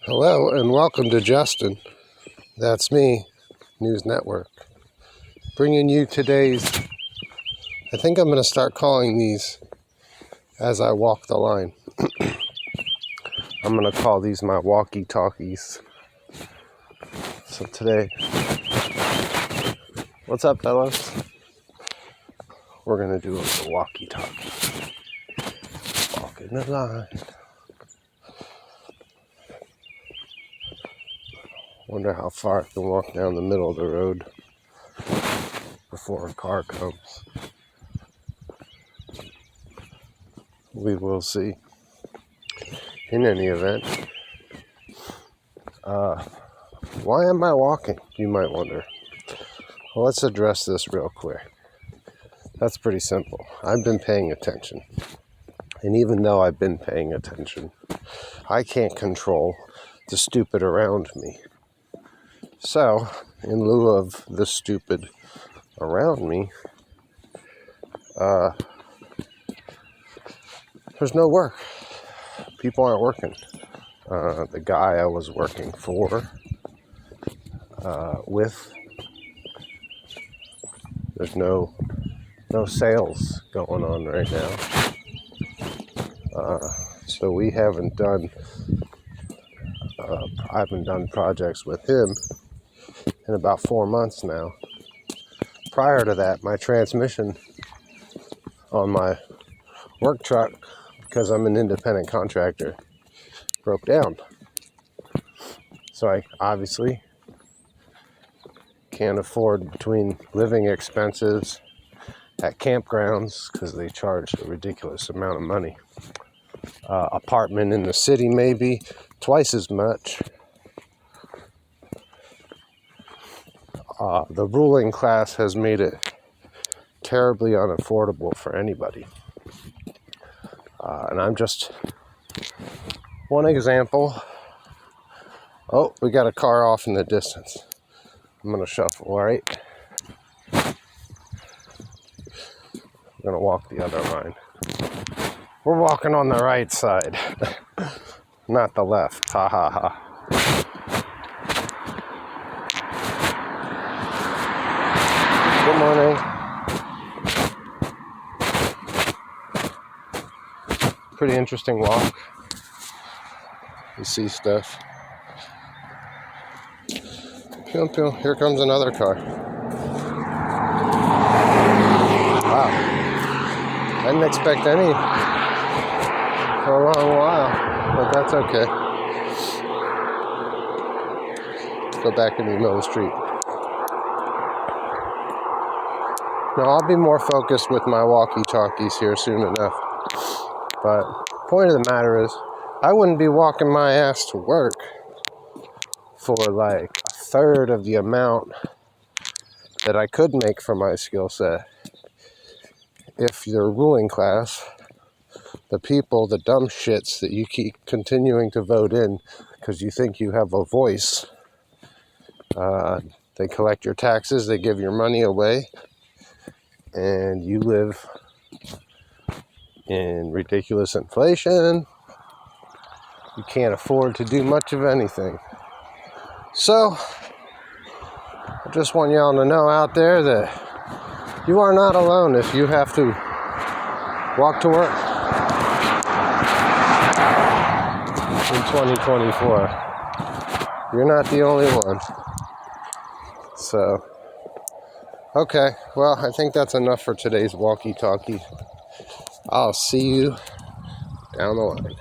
Hello and welcome to Justin, that's me, News Network, bringing you today's, I think I'm going to start calling these as I walk the line. I'm going to call these my walkie-talkies. So today, what's up fellas? We're going to do a little walkie-talkie. Walking the line. Wonder how far I can walk down the middle of the road before a car comes. We will see. In any event, why am I walking, you might wonder. Well, let's address this real quick. That's pretty simple. I've been paying attention. And even though I've been paying attention, I can't control the stupid around me. So, in lieu of the stupid around me, there's no work. People aren't working. The guy I was working for, there's no sales going on right now. So we haven't done, I haven't done projects with him in about 4 months now. Prior to that, my transmission on my work truck, because I'm an independent contractor, broke down. So I obviously can't afford, between living expenses at campgrounds, because they charge a ridiculous amount of money, apartment in the city maybe twice as much. The ruling class has made it terribly unaffordable for anybody. And I'm just one example. Oh, we got a car off in the distance. I'm going to shuffle, all right? I'm going to walk the other line. We're walking on the right side, not the left. Ha ha ha. Good morning. Pretty interesting walk. You see stuff. Pew, pew. Here comes another car. Wow. I didn't expect any for a long while, but that's okay. Let's go back into the middle of the street. Now, I'll be more focused with my walkie-talkies here soon enough. But point of the matter is, I wouldn't be walking my ass to work for like a third of the amount that I could make for my skill set if your ruling class, the people, the dumb shits that you keep continuing to vote in because you think you have a voice, they collect your taxes, they give your money away, and you live in ridiculous inflation. You can't afford to do much of anything. So, I just want y'all to know out there that you are not alone if you have to walk to work in 2024. You're not the only one. So, okay, well, I think that's enough for today's walkie-talkie. I'll see you down the line.